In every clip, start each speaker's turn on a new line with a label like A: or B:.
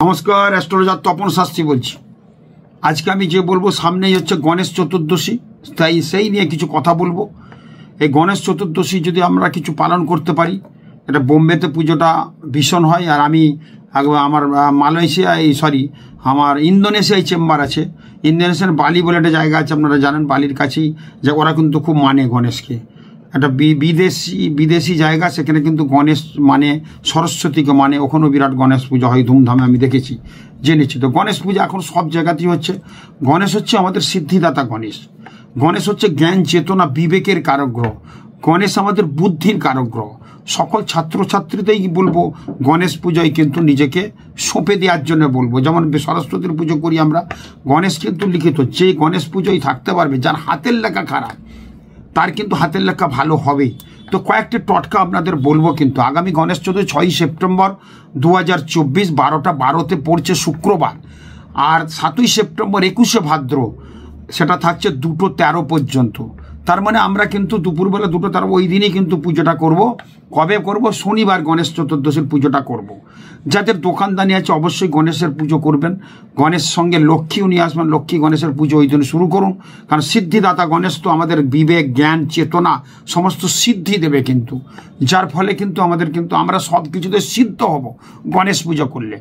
A: নমস্কার, অ্যাস্ট্রোলজার তপন শাস্ত্রী বলছি। আজকে আমি যে বলবো, সামনেই হচ্ছে গণেশ চতুর্দশী, তাই সেই নিয়ে কিছু কথা বলবো। এই গণেশ চতুর্দশী যদি আমরা কিছু পালন করতে পারি, এটা বোম্বেতে পুজোটা ভীষণ হয়। আর আমি আমার আমার ইন্দোনেশিয়ায় চেম্বার আছে। ইন্দোনেশিয়ার বালি বলে একটা জায়গা আছে, আপনারা জানেন, বালির কাছেই, যে ওরা কিন্তু খুব মানে গণেশকে। একটা বিদেশি জায়গা, সেখানে কিন্তু গণেশ মানে সরস্বতীকে মানে, ওখানেও বিরাট গণেশ পূজা হয় ধুমধামে, আমি দেখেছি, জেনেছি। তো গণেশ পূজা এখন সব জায়গাতেই হচ্ছে। গণেশ হচ্ছে আমাদের সিদ্ধিদাতা। গণেশ হচ্ছে জ্ঞান, চেতনা, বিবেকের কারক গ্রহ। গণেশ আমাদের বুদ্ধির কারক গ্রহ। সকল ছাত্রছাত্রীতেই বলবো গণেশ পূজায় কিন্তু নিজেকে সঁপে দেওয়ার জন্য বলবো। যেমন সরস্বতীর পুজো করি আমরা, গণেশ কিন্তু লিখিত, যে গণেশ পুজোয় থাকতে পারবে, যার হাতের লেখা খারাপ, তার কিন্তু হাতের লেখা ভালো হবে। তো কয়েকটি টটকা আপনাদের বলবো। কিন্তু আগামী গণেশ চতুর্থী 6ই সেপ্টেম্বর 2024 12টা 12তে পড়ছে শুক্রবার। আর 7ই সেপ্টেম্বর 21শে ভাদ্র, সেটা থাকছে 2:13 পর্যন্ত। তার মানে আমরা কিন্তু দুপুরবেলা 2:13 ওই দিনই কিন্তু পুজোটা করব। কবে করব? শনিবার গণেশ চতুর্দশীর পুজোটা করব। যাদের দোকানদানি আছে অবশ্যই গণেশের পুজো করবেন। গণেশ সঙ্গে লক্ষ্মীও নিয়ে আসবেন, লক্ষ্মী গণেশের পুজো ওই দিন শুরু করুন। কারণ সিদ্ধিদাতা গণেশ তো আমাদের বিবেক, জ্ঞান, চেতনা সমস্ত সিদ্ধি দেবে কিন্তু, যার ফলে কিন্তু আমাদের কিন্তু আমরা সব কিছুতে সিদ্ধ হব গণেশ পুজো করলে।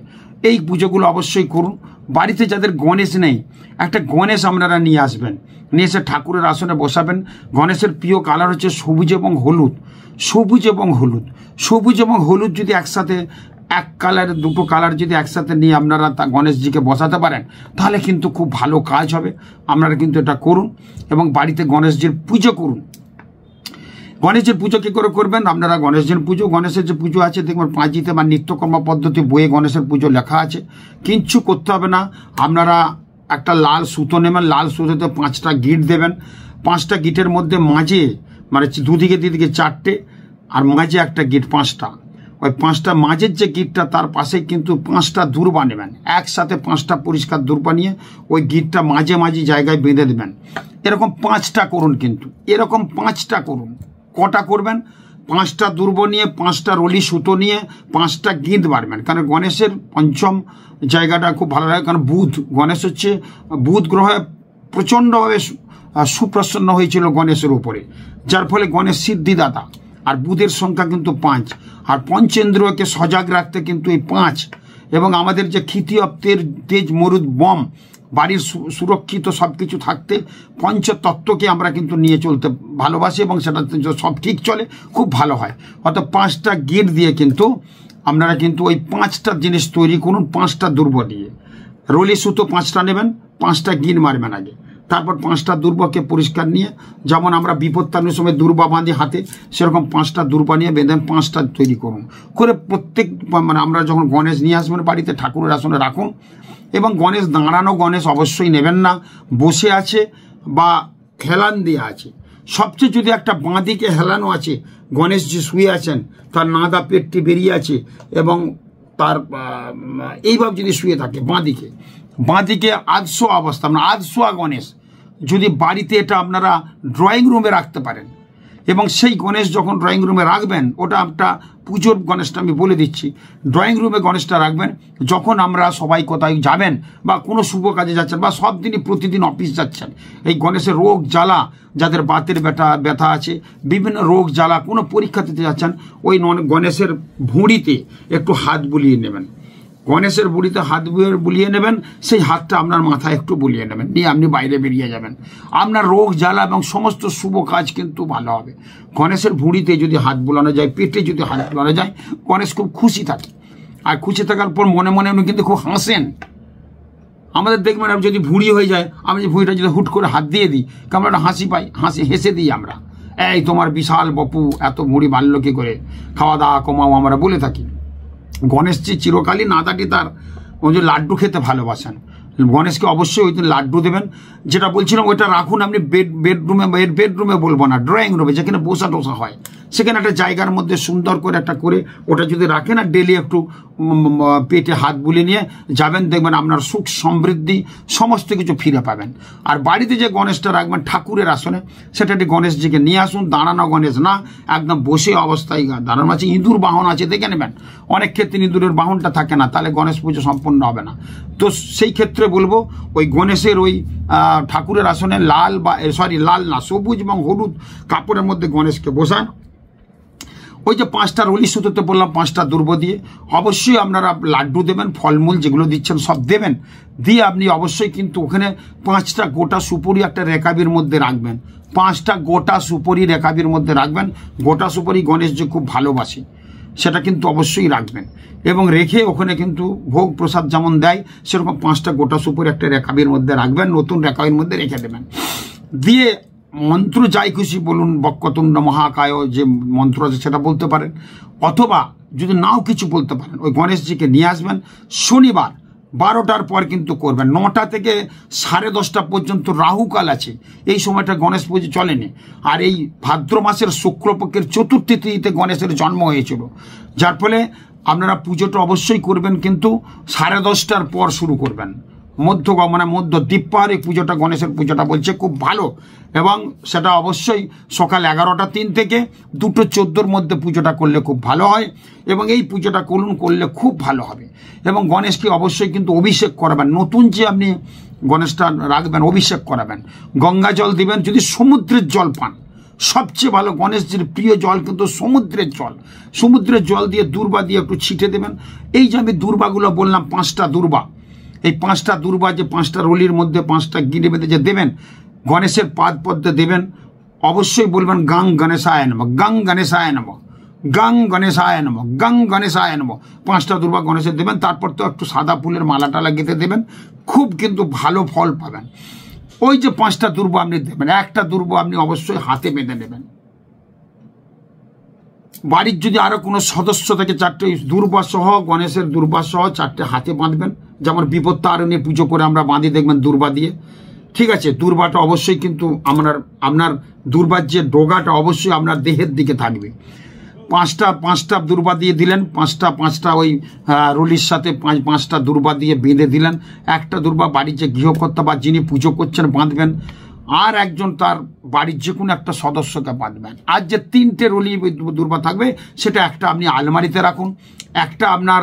A: এই পুজোগুলো অবশ্যই করুন। বাড়িতে যাদের গণেশ নেই, একটা গণেশ আপনারা নিয়ে আসবেন, নিয়ে এসে ঠাকুরের আসনে বসাবেন। গণেশের প্রিয় কালার হচ্ছে সবুজ এবং হলুদ। সবুজ এবং হলুদ যদি একসাথে, এক কালারের দুটো কালার যদি একসাথে নিয়ে আপনারা তা গণেশজিকে বসাতে পারেন, তাহলে কিন্তু খুব ভালো কাজ হবে। আপনারা কিন্তু এটা করুন এবং বাড়িতে গণেশজির পুজো করুন। গণেশের পুজো কী করে করবেন আপনারা? গণেশের যে পুজো আছে, দেখবেন পাঁজিতে বা নিত্যকর্ম পদ্ধতি বইয়ে গণেশের পুজো লেখা আছে। কিচ্ছু করতে হবে না। আপনারা একটা লাল সুতো নেবেন, লাল সুতোতে 5টা গিট দেবেন। 5টা গিটের মধ্যে মাঝে, মানে দুদিকে 4টে, আর মাঝে একটা গিট 5টা। ওই 5টা মাঝের যে গিটটা, তার পাশে কিন্তু 5টা দূর্বা নেবেন। একসাথে 5টা পরিষ্কার দূর্বা নিয়ে ওই গিটটা মাঝে জায়গায় বেঁধে দেবেন। এরকম 5টা করুন। কিন্তু এরকম 5টা করুন। কটা করবেন? 5টা দূর্ব নিয়ে, 5টা রলি সুতো নিয়ে, 5টা গিঁদ বাড়বেন। কারণ গণেশের পঞ্চম জায়গাটা খুব ভালো লাগে, কারণ গণেশ হচ্ছে বুধ গ্রহে প্রচণ্ডভাবে সুপ্রসন্ন হয়েছিল গণেশের উপরে, যার ফলে গণেশ সিদ্ধিদাতা। আর বুধের সংখ্যা কিন্তু 5, আর পঞ্চেন্দ্রিয়কে সজাগ রাখতে কিন্তু এই 5। এবং আমাদের যে ক্ষিতি অব তেজ মরুদ বম, বাড়ির সুরক্ষিত সব কিছু থাকতে পঞ্চতত্ত্বকে আমরা কিন্তু নিয়ে চলতে ভালোবাসি, এবং সেটা সব ঠিক চলে, খুব ভালো হয়। অর্থাৎ 5টা গিট দিয়ে কিন্তু আপনারা কিন্তু ওই 5টা জিনিস তৈরি করুন। 5টা দূর্ব দিয়ে রলি সুতো 5টা নেবেন, 5টা গিট মারবেন আগে, তারপর 5টা দূর্বকে পরিষ্কার নিয়ে, যেমন আমরা বিপত্তানোর সময় দূর্বা বাঁধি হাতে, সেরকম 5টা দূর্বা নিয়ে বেঁধে 5টা তৈরি করুন। করে প্রত্যেক, মানে আমরা যখন গণেশ নিয়ে আসবেন বাড়িতে, ঠাকুরের আসনে রাখুন। এবং গণেশ দাঁড়ানো গণেশ অবশ্যই নেবেন না, বসে আছে বা হেলান দিয়ে আছে। সবচেয়ে যদি একটা বাঁদিকে হেলানো আছে, গণেশ যে শুয়ে আছেন, তার নাদা পেটটি বেরিয়ে আছে, এবং তার এইভাবে যদি শুয়ে থাকে বাঁদিকে আধশোয়া অবস্থা, মানে আধশোয়া গণেশ, যদি বাড়িতে এটা আপনারা ড্রয়িং রুমে রাখতে পারেন, এবং সেই গণেশ যখন ড্রয়িং রুমে রাখবেন, ওটা একটা পুজোর গণেশটা আমি বলে দিচ্ছি, ড্রয়িং রুমে গণেশটা রাখবেন। যখন আমরা সবাই কোথায় যাবেন বা কোনো শুভ কাজে যাচ্ছেন, বা সব দিনই প্রতিদিন অফিস যাচ্ছেন, এই গণেশের রোগ জ্বালা, যাদের বাতের ব্যথা আছে, বিভিন্ন রোগ জ্বালা, কোনো পরীক্ষা দিতে যাচ্ছেন, ওই গণেশের ভুঁড়িতে একটু হাত বুলিয়ে নেবেন। গণেশের বুড়িতে হাত বুলিয়ে নেবেন, সেই হাতটা আপনার মাথায় একটু বুলিয়ে নেবেন, নিয়ে আপনি বাইরে বেরিয়ে যাবেন। আপনার রোগ জ্বালা এবং সমস্ত শুভ কাজ কিন্তু ভালো হবে। গণেশের ভুঁড়িতে যদি হাত বুলানো যায়, পেটে যদি হাত বুলানো যায়, গণেশ খুব খুশি থাকে। আর খুশি থাকার পর মনে উনি কিন্তু খুব হাসেন। আমাদের দেখবেন যদি ভুঁড়ি হয়ে যায়, আমি যে ভুঁড়িটা যদি হুট করে হাত দিয়ে দিই, কেমন একটা হাসি পাই, হেসে দিই আমরা, এই তোমার বিশাল বপু, এত ভুঁড়ি বাড়লো কি করে, খাওয়া দাওয়া কমাও, আমরা বলে থাকি। গণেশজি চিরকালই নাদাটি তার, ওই যে লাড্ডু খেতে ভালোবাসেন। গণেশকে অবশ্যই ওই দিন লাড্ডু দেবেন। যেটা বলছিলাম ওইটা রাখুন আপনি বেডরুমে বলবো না, ড্রয়িং রুমে, যেখানে বসা হয়, সেখানে একটা জায়গার মধ্যে সুন্দর করে একটা করে ওটা যদি রাখেন আর ডেলি একটু পেটে হাত বুলিয়ে নিয়ে যাবেন, দেখবেন আপনার সুখ সমৃদ্ধি সমস্ত কিছু ফিরে পাবেন। আর বাড়িতে যে গণেশটা রাখবেন ঠাকুরের আসনে, সেটা একটি গণেশজিকে নিয়ে আসুন। দাঁড়ানো গণেশ না, একদম বসে অবস্থায় দাঁড়ানো আছে। ইঁদুর বাহন আছে দেখে নেবেন, অনেক ক্ষেত্রে ইঁদুরের বাহনটা থাকে না, তাহলে গণেশ পুজো সম্পন্ন হবে না। তো সেই ক্ষেত্রে বলবো ওই গণেশের ওই ঠাকুরের আসনে লাল বা লাল না, সবুজ এবং হলুদ কাপড়ের মধ্যে গণেশকে বসান। ওই যে 5টা রলি সুতোতে বললাম 5টা দুর্ব দিয়ে, অবশ্যই আপনারা লাড্ডু দেবেন, ফলমূল যেগুলো দিচ্ছেন সব দেবেন, দিয়ে আপনি অবশ্যই কিন্তু ওখানে 5টা গোটা সুপুরি একটা রেকাবির মধ্যে রাখবেন। 5টা গোটা সুপুরি রেকাবির মধ্যে রাখবেন। গোটা সুপুরি গণেশজি খুব ভালোবাসে, সেটা কিন্তু অবশ্যই রাখবেন। এবং রেখে ওখানে কিন্তু ভোগ প্রসাদ যেমন দেয় সেরকম 5টা গোটা সুপুরি একটা রেকাবির মধ্যে রাখবেন, নতুন রেকাবির মধ্যে রেখে দেবেন। দিয়ে মন্ত্র যাই খুশি বলুন, বক্রতুণ্ড মহাকায় যে মন্ত্র আছে সেটা বলতে পারেন, অথবা যদি নাও কিছু বলতে পারেন ওই গণেশজিকে নিয়ে আসবেন। শনিবার 12টার পর কিন্তু করবেন, 9টা থেকে 10:30 পর্যন্ত রাহুকাল আছে, এই সময়টা গণেশ পুজো চলেনি। আর এই ভাদ্র মাসের শুক্লপক্ষের চতুর্থী তিথিতে গণেশের জন্ম হয়েছিল, যার ফলে আপনারা পুজোটা অবশ্যই করবেন, কিন্তু 10:30টার পর শুরু করবেন। মধ্য দ্বীপার এই পুজোটা, গণেশের পুজোটা বলছে খুব ভালো, এবং সেটা অবশ্যই সকাল 11:03 থেকে 2:14 মধ্যে পুজোটা করলে খুব ভালো হয়। এবং এই পুজোটা করলে খুব ভালো হবে। এবং গণেশকে অবশ্যই কিন্তু অভিষেক করাবেন, নতুন যে আপনি গণেশটা রাখবেন অভিষেক করাবেন, গঙ্গা জল দিবেন, যদি সমুদ্রের জল পান সবচেয়ে ভালো। গণেশজির প্রিয় জল কিন্তু সমুদ্রের জল, সমুদ্রের জল দিয়ে দুর্বা দিয়ে একটু ছিটে দেবেন। এই যে আমি দুর্বাগুলো বললাম 5টা দুর্বা, এই 5টা দুর্বা যে 5টা রলির মধ্যে 5টা গিরে বেঁধে যে দেবেন, গণেশের পাদ পদ্মে দেবেন। অবশ্যই বলবেন গাং গণেশায় নমঃ, গাং গণেশায় নমঃ, গাং গণেশায় নমঃ, গাং গণেশায় নমঃ। 5টা দুর্বা গণেশের দেবেন। তারপর তো একটু সাদা ফুলের মালাটা লাগিয়ে দেবেন, খুব কিন্তু ভালো ফল পাবেন। ওই যে 5টা দুর্বা আপনি দেবেন, একটা দুর্বা আপনি অবশ্যই হাতে বেঁধে নেবেন। বাড়ির যদি আরো কোনো সদস্য থেকে 4টে দুর্বা সহ, গণেশের দুর্বা সহ 4টে হাতে বাঁধবেন, যেমন বিপদ তারিণী পুজো করে আমরা বাঁধি দেখবেন দুর্বা দিয়ে, ঠিক আছে। দুর্বাটা অবশ্যই কিন্তু আপনার দুর্বার যে ডোগাটা অবশ্যই আপনার দেহের দিকে থাকবে। 5টা দুর্বা দিয়ে দিলেন, 5টা ওই রুলির সাথে 5টা দুর্বা দিয়ে বেঁধে দিলেন। একটা দুর্বা বাড়ির যে গৃহকর্তা বা যিনি পুজো করছেন বাঁধবেন, আর একজন তার বাড়ির যে কোনো একটা সদস্যকে বাঁধবেন। আর যে 3টে রলি দুর্বা থাকবে সেটা একটা আপনি আলমারিতে রাখুন, একটা আপনার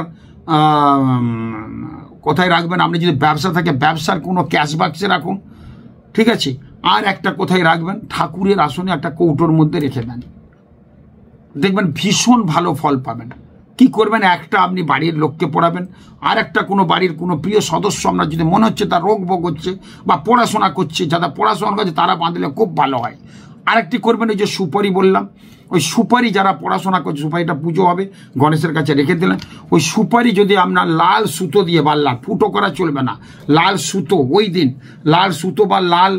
A: কোথায় রাখবেন, আপনি যদি ব্যবসা থাকে ব্যবসার কোনো ক্যাশ বাক্সে রাখুন, ঠিক আছে। আর একটা কোথায় রাখবেন, ঠাকুরের আসনে একটা কৌটোর মধ্যে রেখে দেন, দেখবেন ভীষণ ভালো ফল পাবেন। কি করবেন, একটা আপনি বাড়ির লোককে পড়াবেন, আর একটা কোনো বাড়ির কোনো প্রিয় সদস্য আপনার যদি মনে হচ্ছে তার রোগ ভোগ হচ্ছে বা পড়াশোনা করছে, যারা পড়াশোনা করছে তারা বাঁধলে খুব ভালো হয়। আরেকটি করবেন ওই যে সুপারি বললাম, ওই সুপারি যারা পড়াশোনা করছে, সুপারিটা পুজো হবে গণেশের কাছে রেখে দিলেন। ওই সুপারি যদি আপনার লাল সুতো দিয়ে বা লাল ফুটো করা চলবে না, লাল সুতো, ওই দিন লাল সুতো বা লাল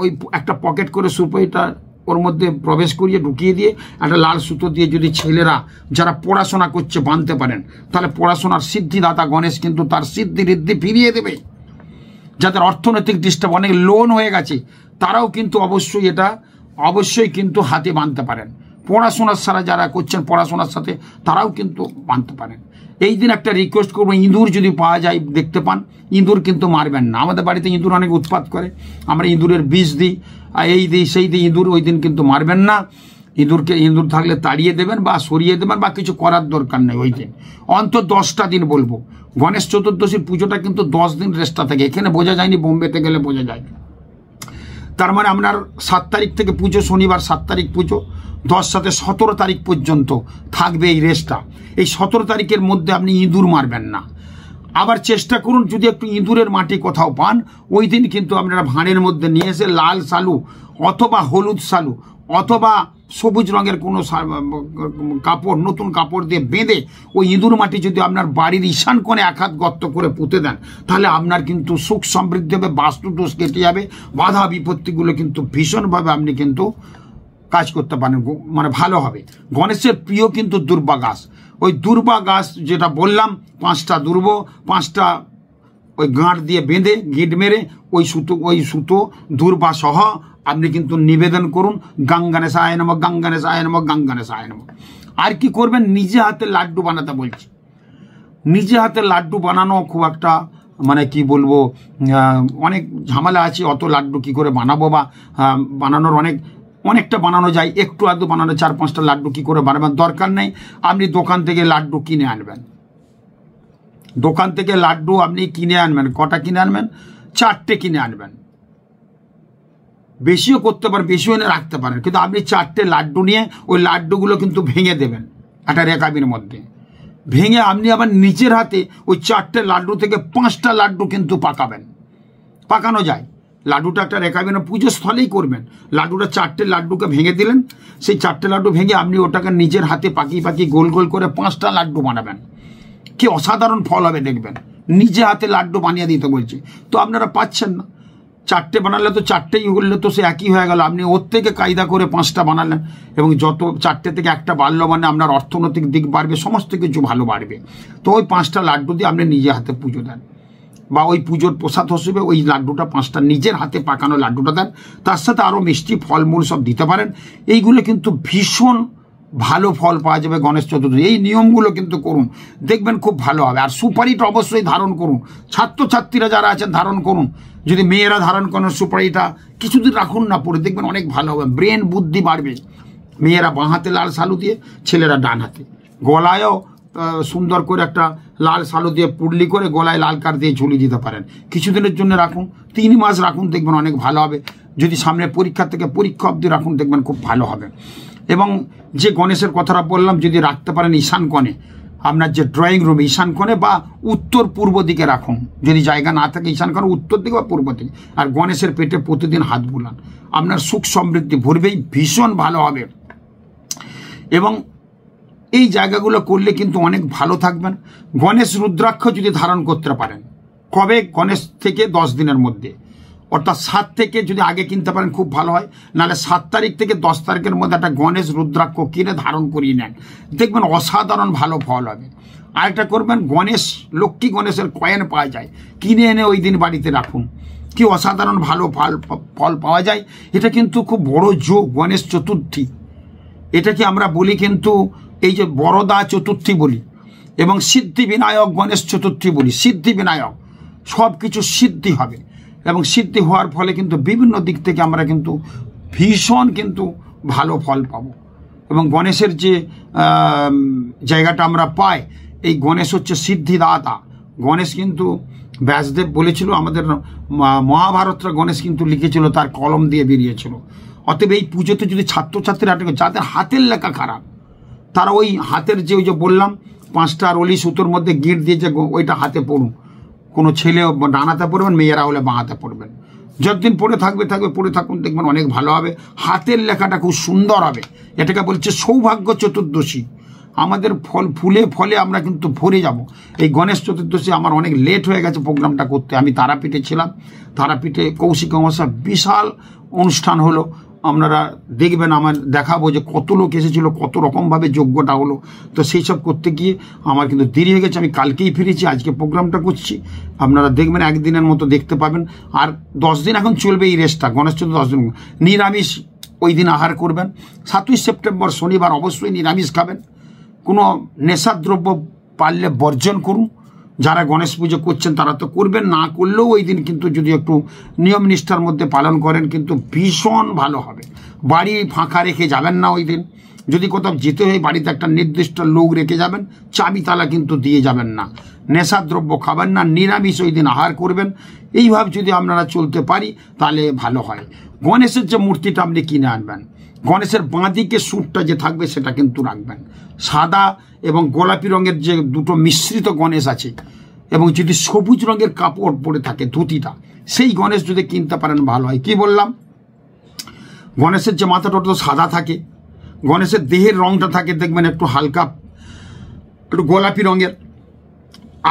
A: ওই একটা পকেট করে সুপারিটা ওর মধ্যে প্রবেশ করিয়ে ঢুকিয়ে দিয়ে একটা লাল সুতো দিয়ে যদি ছেলেরা যারা পড়াশোনা করছে বাঁধতে পারেন, তাহলে পড়াশোনার সিদ্ধিদাতা গণেশ কিন্তু তার সিদ্ধি ঋদ্ধি ফিরিয়ে দেবে। যাদের অর্থনৈতিক ডিস্টার্ব, অনেক লোন হয়ে গেছে, তারাও কিন্তু অবশ্যই কিন্তু হাতে বাঁধতে পারেন। পড়াশোনার সারা যারা করছেন পড়াশোনার সাথে তারাও কিন্তু বাঁধতে পারেন। এই দিন একটা রিকোয়েস্ট করবো, ইঁদুর যদি পাওয়া যায় দেখতে পান, ইঁদুর কিন্তু মারবেন না। আমাদের বাড়িতে ইঁদুর অনেক উৎপাত করে, আমরা ইঁদুরের বিষ দিই, এই দিই সেই দিই, ইঁদুর ওই দিন কিন্তু মারবেন না। ইঁদুর থাকলে তাড়িয়ে দেবেন বা সরিয়ে দেবেন, বা কিছু করার দরকার নেই। ওই দিন অন্তত 10টা দিন বলবো, গণেশ চতুর্দশীর পুজোটা কিন্তু 10 দিন রেস্টটা থাকে, এখানে বোঝা যায়নি, বোম্বেতে গেলে বোঝা যায়। তার মানে আপনার 7 তারিখ থেকে পুজো, শনিবার 7 তারিখ পুজো, 10 সাথে 17 তারিখ পর্যন্ত থাকবে এই রেস্টটা। এই 17 তারিখের মধ্যে আপনি ইঁদুর মারবেন না। আবার চেষ্টা করুন যদি একটু ইঁদুরের মাটি কোথাও পান, ওই দিন কিন্তু আপনারা ভাঁড়ের মধ্যে নিয়ে এসে লাল শালু অথবা হলুদ শালু অথবা সবুজ রঙের কোনো কাপড়, নতুন কাপড় দিয়ে বেঁধে ওই ইঁদুর মাটি যদি আপনার বাড়ির ঈশান কোণে 1 হাত গর্ত করে পুঁতে দেন, তাহলে আপনার কিন্তু সুখ সমৃদ্ধি হবে, বাস্তু দোষ কেটে যাবে, বাধা বিপত্তিগুলো কিন্তু ভীষণভাবে আপনি কিন্তু কাজ করতে পারেন, মানে ভালো হবে। গণেশের প্রিয় কিন্তু দুর্বা গাছ, ওই দুর্বা গাছ যেটা বললাম 5টা দুর্ব, 5টা ওই গাঁট দিয়ে বেঁধে গিট মেরে ওই সুতো দুর্বা সহ আপনি কিন্তু নিবেদন করুন গঙ্গণেশায় নমঃ গঙ্গণেশায় নমঃ গঙ্গণেশায় নমঃ। আর কি করবেন, নিজে হাতে লাড্ডু বানাতে বলছি। নিজে হাতে লাড্ডু বানানো খুব একটা মানে কি বলবো, অনেক ঝামেলা আছে। অত লাড্ডু কি করে বানাবো, বা বানানোর অনেকটা বানানো যায়, একটু আধটু বানানো, 4-5টা লাড্ডু কি করে বানাবেন দরকার নেই। আপনি দোকান থেকে লাড্ডু কিনে আনবেন, দোকান থেকে লাড্ডু আপনি কিনে আনবেন। কটা কিনে আনবেন? 4টে কিনে আনবেন। বেশিও করতে পারেন, বেশিও এনে রাখতে পারেন, কিন্তু আপনি 4টে লাড্ডু নিয়ে ওই লাড্ডুগুলো কিন্তু ভেঙে দেবেন একটা রেকাবির মধ্যে। ভেঙে আপনি আবার নিজের হাতে ওই 4টে লাড্ডু থেকে 5টা লাড্ডু কিন্তু পাকাবেন। পাকানো যায়। লাড্ডুটা একটা রেকাবির পুজো স্থলেই করবেন। লাড্ডুটা 4টে লাড্ডুকে ভেঙে দিলেন, সেই 4টে লাড্ডু ভেঙে আপনি ওটাকে নিজের হাতে পাকিয়ে গোল গোল করে 5টা লাড্ডু বানাবেন। কি অসাধারণ ফল হবে দেখবেন। নিজে হাতে লাড্ডু বানিয়ে দিতে বলছি, তো আপনারা পাচ্ছেন না। 4টে বানালে তো 4টেই হলে তো সে একই হয়ে গেল। আপনি ওর থেকে কায়দা করে 5টা বানালেন, এবং যত 4টে থেকে একটা বাড়লো মানে আপনার অর্থনৈতিক দিক বাড়বে, সমস্ত কিছু ভালো বাড়বে। তো ওই 5টা লাড্ডু দিয়ে আপনি নিজে হাতে পুজো দেন, বা ওই পুজোর প্রসাদ হিসেবে ওই লাড্ডুটা 5টা নিজের হাতে পাকানো লাড্ডুটা দেন। তার সাথে আরও মিষ্টি ফলমূল সব দিতে পারেন। এইগুলো কিন্তু ভীষণ ভালো ফল পাওয়া যাবে গণেশ চতুর্থী। এই নিয়মগুলো কিন্তু করুন, দেখবেন খুব ভালো হবে। আর সুপারিটা অবশ্যই ধারণ করুন। ছাত্রছাত্রীরা যারা আছেন ধারণ করুন। যদি মেয়েরা ধারণ করেন সুপারিটা কিছুদিন রাখুন না, পরে দেখবেন অনেক ভালো হবে, ব্রেন বুদ্ধি বাড়বে। মেয়েরা বাঁ হাতে লাল সালু দিয়ে, ছেলেরা ডান হাতে। গলায়ও সুন্দর করে একটা লাল সালু দিয়ে পুডলি করে গলায় লাল কার দিয়ে ঝুলিয়ে দিতে পারেন। কিছুদিনের জন্য রাখুন, 3 মাস রাখুন, দেখবেন অনেক ভালো হবে। যদি সামনে পরীক্ষা থেকে পরীক্ষা অবধি রাখুন, দেখবেন খুব ভালো হবে। এবং যে গণেশের কথাটা বললাম, যদি রাখতে পারেন ঈশান কোণে, আপনার যে ড্রয়িং রুমে ঈশান কোণে বা উত্তর পূর্ব দিকে রাখুন। যদি জায়গা না থাকে ঈশান কোণে, উত্তর দিকে বা পূর্ব দিকে। আর গণেশের পেটে প্রতিদিন হাত বুলান, আপনার সুখ সমৃদ্ধি ভরবেই, ভীষণ ভালো হবে। এবং এই জায়গাগুলো করলে কিন্তু অনেক ভালো থাকবেন। গণেশ রুদ্রাক্ষ যদি ধারণ করতে পারেন, কবে? গণেশ থেকে 10 দিনের মধ্যে, অর্থাৎ 7 থেকে যদি আগে কিনতে পারেন খুব ভালো হয়। নাহলে 7 তারিখ থেকে 10 তারিখের মধ্যে একটা গণেশ রুদ্রাক্ষ কিনে ধারণ করিয়ে নেন, দেখবেন অসাধারণ ভালো ফল হবে। আরেকটা করবেন, লক্ষ্মী গণেশের কয়েন পাওয়া যায়, কিনে এনে ওই দিন বাড়িতে রাখুন। কি অসাধারণ ভালো ফল পাওয়া যায়। এটা কিন্তু খুব বড় যোগ গণেশ চতুর্থী। এটাকে আমরা বলি কিন্তু এই যে বরদা চতুর্থী বলি, এবং সিদ্ধি বিনায়ক গণেশ চতুর্থী বলি। সিদ্ধি বিনায়ক, সব কিছু সিদ্ধি হবে, এবং সিদ্ধি হওয়ার ফলে কিন্তু বিভিন্ন দিক থেকে আমরা কিন্তু ভীষণ কিন্তু ভালো ফল পাবো। এবং গণেশের যে জায়গাটা আমরা পাই, এই গণেশ হচ্ছে সিদ্ধিদাতা। গণেশ কিন্তু ব্যাসদেব বলেছিল, আমাদের মহাভারতরা গণেশ কিন্তু লিখেছিল, তার কলম দিয়ে বেরিয়েছিল। অতএব এই পুজোতে যদি ছাত্রছাত্রীরা, যাদের হাতের লেখা খারাপ, তারা ওই হাতের যে ওই যে বললাম 5টা রলি সুতোর মধ্যে গিঁট দিয়ে যে ওইটা হাতে পড়ুন। কোনো ছেলে ডান হাতে পড়বেন, মেয়েরা হলে বাঁ হাতে পড়বেন। যতদিন পড়ে পড়ে থাকুন, দেখবেন অনেক ভালো হবে। হাতের লেখাটা খুব সুন্দর হবে। এটাকে বলছে সৌভাগ্য চতুর্দশী। আমাদের ফুলে ফলে আমরা কিন্তু ভরে যাব। এই গণেশ চতুর্দশী আমার অনেক লেট হয়ে গেছে প্রোগ্রামটা করতে। আমি তারাপীঠে ছিলাম, তারাপীঠে কৌশিক অমাবস্যা বিশাল অনুষ্ঠান হলো। আপনারা দেখবেন, আমার দেখাবো যে কত লোক এসেছিল, কত রকমভাবে যজ্ঞটা হলো। তো সেই সব করতে গিয়ে আমার কিন্তু দেরি হয়ে গেছে। আমি কালকেই ফিরেছি, আজকে প্রোগ্রামটা করছি। আপনারা দেখবেন, একদিনের মতো দেখতে পাবেন। আর 10 দিন এখন চলবে এই রেসটা, গণেশ চতুর্থী 10 দিন। নিরামিষ ওই দিন আহার করবেন। 7ই সেপ্টেম্বর শনিবার অবশ্যই নিরামিষ খাবেন। কোনো নেশাদ্রব্য পারলে বর্জন করুন। যারা গণেশ পুজো করছেন তারা তো করবেন, না করলেও ওই দিন কিন্তু যদি একটু নিয়ম নিষ্ঠার মধ্যে পালন করেন কিন্তু ভীষণ ভালো হবে। বাড়ি ফাঁকা রেখে যাবেন না ওই দিন। যদি কোথাও যেতে হয়, বাড়িতে একটা নির্দিষ্ট লোক রেখে যাবেন, চাবি তালা কিন্তু দিয়ে যাবেন না। নেশাদ্রব্য খাবেন না, নিরামিষ ওই দিন আহার করবেন। এইভাবে যদি আপনারা চলতে পারি তাহলে ভালো হয়। গণেশের যে মূর্তিটা আপনি কিনে আনবেন, গণেশের বাঁ দিকে সুরটা যে থাকবে সেটা কিন্তু রাখবেন। সাদা এবং গোলাপি রঙের যে দুটো মিশ্রিত গণেশ আছে, এবং যদি সবুজ রঙের কাপড় পরে থাকে ধুতিটা, সেই গণেশ যদি কিনতে পারেন ভালো হয়। কি বললাম? গণেশের যে মাথাটা তো সাদা থাকে, গণেশের দেহের রঙটা থাকে দেখবেন একটু হালকা একটু গোলাপি রঙের।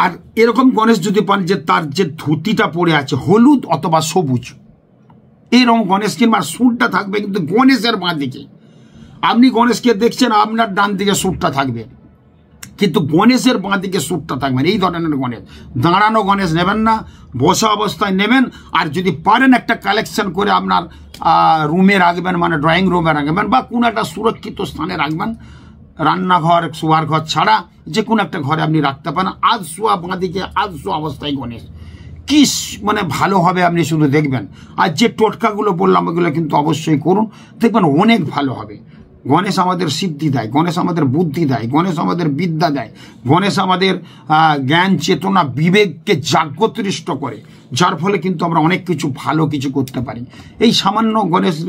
A: আর এরকম গণেশ যদি পান যে তার যে ধুতিটা পরে আছে হলুদ অথবা সবুজ, এইরকম গণেশ কিনবার সুরটা থাকবে কিন্তু গণেশের বাঁ দিকে। আপনি গণেশকে দেখছেন, আপনার ডান দিকে সুরটা থাকবে, কিন্তু গণেশের বাঁ দিকে সুরটা থাকবেন। এই ধরনের গণেশ, দাঁড়ানো গণেশ নেবেন না, বসা অবস্থায় নেবেন। আর যদি পারেন একটা কালেকশন করে আপনার রুমে রাখবেন, মানে ড্রয়িং রুমে রাখবেন বা কোনো একটা সুরক্ষিত স্থানে রাখবেন, রান্নাঘর শোয়ার ঘর ছাড়া যে কোনো একটা ঘরে আপনি রাখতে পারেন। আধ শোয়া বাঁদিকে আধ শোয়া অবস্থায় গণেশ কি মানে ভালো হবে আপনি শুধু দেখবেন। আর যে টোটকাগুলো বললাম ওগুলো কিন্তু অবশ্যই করুন, দেখবেন অনেক ভালো হবে। গণেশ আমাদের সিদ্ধি দেয়, গণেশ আমাদের বুদ্ধি দেয়, গণেশ আমাদের বিদ্যা দেয়, গণেশ আমাদের জ্ঞান চেতনা বিবেককে জাগ্রতৃষ্ট করে, যার ফলে কিন্তু আমরা অনেক কিছু ভালো কিছু করতে পারি। এই সামান্য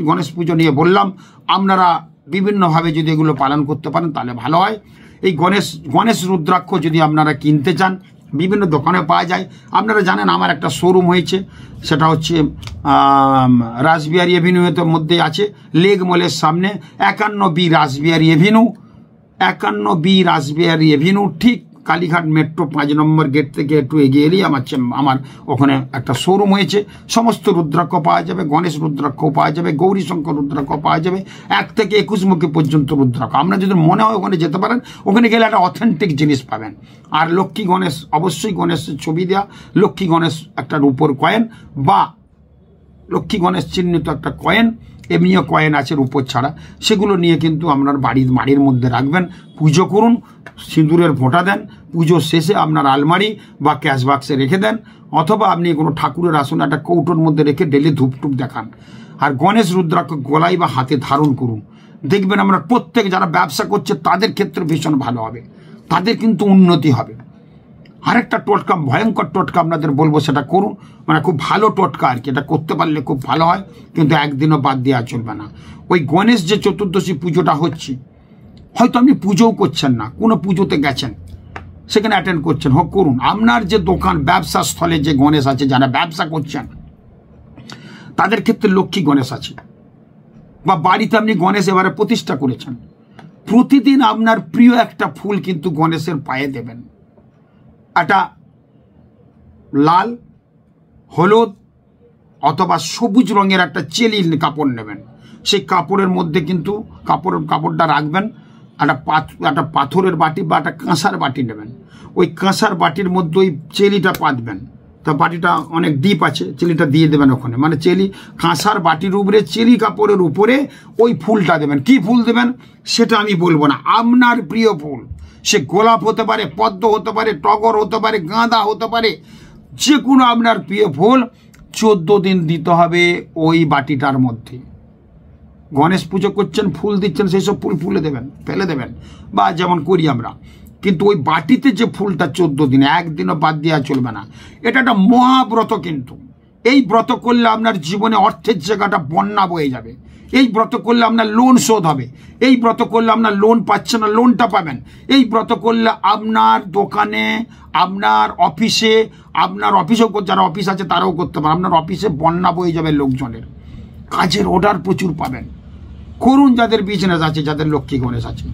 A: গণেশ পুজো নিয়ে বললাম, আপনারা বিভিন্নভাবে যদি এগুলো পালন করতে পারেন তাহলে ভালো হয়। এই গণেশ রুদ্রাক্ষ যদি আপনারা কিনতে চান বিভিন্ন দোকানে পাওয়া যায়। আপনারা জানেন আমার একটা শোরুম হয়েছে, সেটা হচ্ছে রাসবিহারী এভিনিউতে মধ্যে আছে, লেগ মলের সামনে 51B Rashbehari Avenue, 51B Rashbehari Avenue, ঠিক কালীঘাট মেট্রো 5 নম্বর গেট থেকে একটু এগিয়ে এলেই আমার ওখানে একটা শোরুম হয়েছে। সমস্ত রুদ্রাক্ষ পাওয়া যাবে, গণেশ রুদ্রাক্ষ পাওয়া যাবে, গৌরীশঙ্কর রুদ্রাক্ষ পাওয়া যাবে, 1 থেকে 21 মুখী পর্যন্ত রুদ্রাক্ষ। আপনার যদি মনে হয় ওখানে যেতে পারেন, ওখানে গেলে একটা অথেন্টিক জিনিস পাবেন। আর লক্ষ্মী গণেশ, অবশ্যই গণেশের ছবি দেওয়া লক্ষ্মী গণেশ একটা রূপোর কয়েন বা লক্ষ্মী গণেশ চিহ্নিত একটা কয়েন, এমনিও কয়েন আছে রূপোর ছাড়া, সেগুলো নিয়ে কিন্তু আপনার বাড়ির মধ্যে রাখবেন, পুজো করুন, সিঁদুরের ফোঁটা দেন, পুজোর শেষে আপনার আলমারি বা ক্যাশ বাক্সে রেখে দেন, অথবা আপনি কোনো ঠাকুরের আসন একটা কৌটোর মধ্যে রেখে ডেলি ধূপটুপ দেখান। আর গণেশ রুদ্রাক্ষ গলায় বা হাতে ধারণ করুন, দেখবেন আমরা প্রত্যেক যারা ব্যবসা করছে তাদের ক্ষেত্রে ভীষণ ভালো হবে, তাদের কিন্তু উন্নতি হবে। আরেকটা টোটকা, ভয়ঙ্কর টোটকা আপনাদের বলবো, সেটা করুন, মানে খুব ভালো টোটকা আর কি, এটা করতে পারলে খুব ভালো হয়, কিন্তু একদিনও বাদ দেওয়া চলবে না। ওই গণেশ যে চতুর্দশী পুজোটা হচ্ছে, হয়তো আপনি পুজোও করছেন না, কোনো পুজোতে গেছেন, সেখানে অ্যাটেন্ড করছেন, হোক করুন। আপনার যে দোকান ব্যবসা স্থলে যে গণেশ আছে, যারা ব্যবসা করছেন তাদের ক্ষেত্রে লক্ষ্মী গণেশ আছে, বা বাড়িতে আপনি গণেশ এবারে প্রতিষ্ঠা করেছেন, প্রতিদিন আপনার প্রিয় একটা ফুল কিন্তু গণেশের পায়ে দেবেন। একটা লাল, হলুদ অথবা সবুজ রঙের একটা চেলি কাপড় নেবেন, সেই কাপড়ের মধ্যে কিন্তু কাপড়টা রাখবেন, একটা পাথরের বাটি বা একটা কাঁসার বাটি নেবেন, ওই কাঁসার বাটির মধ্যে ওই চেলিটা পাতবেন, তা বাটিটা অনেক ডিপ আছে, চেলিটা দিয়ে দেবেন ওখানে, মানে কাঁসার বাটির উপরে চেলি কাপড়ের উপরে ওই ফুলটা দেবেন। কি ফুল দেবেন সেটা আমি বলবো না, আপনার প্রিয় ফুল, সে গোলাপ হতে পারে, পদ্ম হতে পারে, টগর হতে পারে, গাঁদা হতে পারে, যে কোনো আপনার প্রিয় ফুল 14 দিন দিতে হবে ওই বাটিটার মধ্যে। গণেশ পুজো করছেন, ফুল দিচ্ছেন, সেই সব ফুল ফেলে দেবেন বা যেমন করি আমরা, কিন্তু ওই বাটিতে যে ফুলটা 14 দিন, একদিনও বাদ দেওয়া চলবে না। এটা একটা মহাব্রত, কিন্তু এই ব্রত করলে আপনার জীবনে অর্থের জায়গাটা বন্যা বয়ে যাবে, এই ব্রত করলে আপনার লোন শোধ হবে, এই ব্রত করলে আপনার লোন পাচ্ছে না, লোনটা পাবেন, এই ব্রত করলে আপনার দোকানে, আপনার অফিসেও যারা অফিস আছে তারাও করতে পারে, আপনার অফিসে বন্যা বয়ে যাবে লোকজনের, কাজের অর্ডার প্রচুর পাবেন। করুন যাদের বিজনেস আছে, যাদের লক্ষ্মী গণেশ আছে,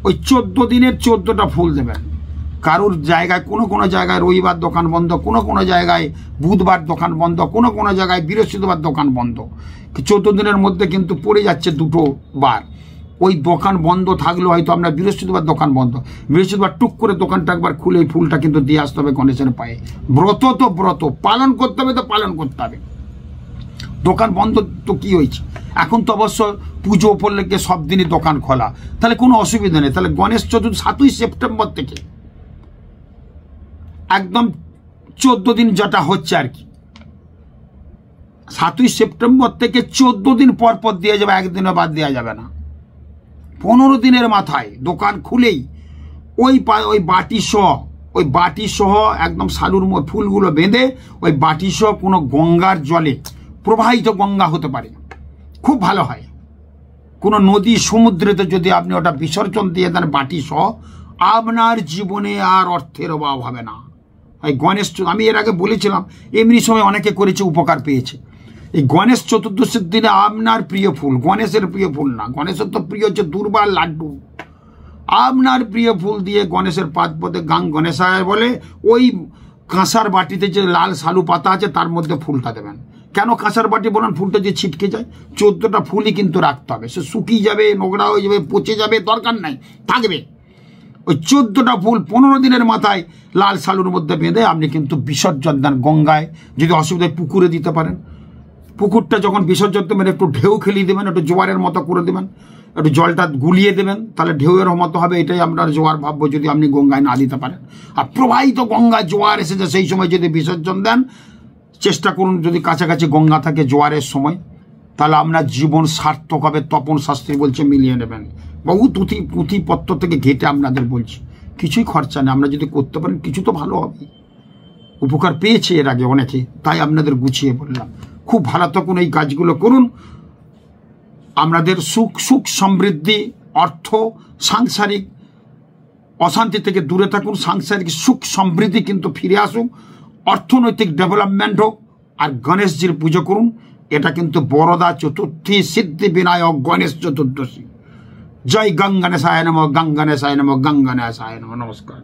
A: ওই 14 দিনের 14টা ফুল দেবেন। কারোর জায়গায় কোনো জায়গায় রবিবার দোকান বন্ধ, কোনো জায়গায় বুধবার দোকান বন্ধ, কোনো জায়গায় বৃহস্পতিবার দোকান বন্ধ, 14 দিনের মধ্যে কিন্তু পড়ে যাচ্ছে 2 বার। ওই দোকান বন্ধ থাকলেও হয়তো আপনার বৃহস্পতিবার দোকান বন্ধ, বৃহস্পতিবার টুক করে দোকানটা একবার খুলে এই ফুলটা কিন্তু দিয়ে আসতে হবে গণেশের পায়ে। ব্রত তো ব্রত, পালন করতে হবে তো পালন করতে হবে। দোকান বন্ধ তো কি হয়েছে, এখন তো অবশ্য পুজো উপলক্ষে সব দিনই দোকান খোলা, তাহলে কোনো অসুবিধা নেই। তাহলে গণেশ চতুর্থী 7ই সেপ্টেম্বর থেকে একদম 14 দিন যেটা হচ্ছে আর কি, 7ই সেপ্টেম্বর থেকে 14 দিন পর দেওয়া যাবে, একদিনও বাদ দেওয়া যাবে না। 15 দিনের মাথায় দোকান খুলেই ওই বাটি সহ একদম শালুর ফুলগুলো বেঁধে ওই বাটি সহ কোনো গঙ্গার জলে, প্রবাহিত গঙ্গা হতে পারে, খুব ভালো হয়। কোনো নদী সমুদ্রেতে যদি আপনি ওটা বিসর্জন দিয়ে দেন বাটি সহ, আপনার জীবনে আর অর্থের অভাব হবে না। এই গণেশ, আমি এর আগে বলেছিলাম, এমনি সময় অনেকে করেছে, উপকার পেয়েছে। এই গণেশ চতুর্দশীর দিনে আপনার প্রিয় ফুল, গণেশের প্রিয় ফুল না, গণেশের তো প্রিয় হচ্ছে দুর্বা লাড্ডু, আপনার প্রিয় ফুল দিয়ে গণেশের পাদপদে গাং গণেশায় বলে ওই কাঁসার বাটিতে যে লাল শালু পাতা আছে তার মধ্যে ফুলটা দেবেন। কেন কাঁসার বাটি বলেন, ফুলটা যে ছিটকে যায়, 14টা ফুলই কিন্তু রাখতে হবে, সে শুকিয়ে যাবে, নোংরা হয়ে যাবে, পচে যাবে, দরকার নাই, থাকবে। ওই 14টা ফুল 15 দিনের মাথায় লাল শালুর মধ্যে বেঁধে আপনি কিন্তু বিসর্জন দেন গঙ্গায়, যদি অসুবিধায় পুকুরে দিতে পারেন, পুকুরটা যখন বিসর্জন দেবেন একটু ঢেউ খেলিয়ে দেবেন, একটু জোয়ারের মতো করে দেবেন, একটু জলটা গুলিয়ে দেবেন, তাহলে ঢেউয়ের মতো হবে। এটাই আপনার জোয়ার ভাববো যদি আপনি গঙ্গায় না দিতে পারেন। আর প্রবাহিত গঙ্গায় জোয়ার এসেছে সেই সময় যদি বিসর্জন দেন, চেষ্টা করুন যদি কাছাকাছি গঙ্গা থাকে জোয়ারের সময়, তাহলে আপনার জীবন সার্থক হবে। তপন শাস্ত্রী বলছে মিলিয়ে নেবেন। বহু পুঁথিপত্র থেকে ঘেটে আপনাদের বলছি, কিছুই খরচা নেই। আমরা যদি করতে পারেন কিছু তো ভালো হবে। উপকার পেয়েছে এর আগে অনেকে, তাই আপনাদের গুছিয়ে বললাম। খুব ভালো থাকুন, এই কাজগুলো করুন। আপনাদের সুখ সমৃদ্ধি, অর্থ, সাংসারিক অশান্তি থেকে দূরে থাকুন। সাংসারিক সুখ সমৃদ্ধি কিন্তু ফিরে আসুক, অর্থনৈতিক ডেভেলপমেন্ট হোক। আর গণেশজির পুজো করুন। এটা কিন্তু বরদা চতুর্থী, সিদ্ধি বিনায়ক গণেশ চতুর্দশী। জয় গঙ্গণেশায় নমঃ, গঙ্গণেশায় নমঃ, গঙ্গণেশায় নমঃ। নমস্কার।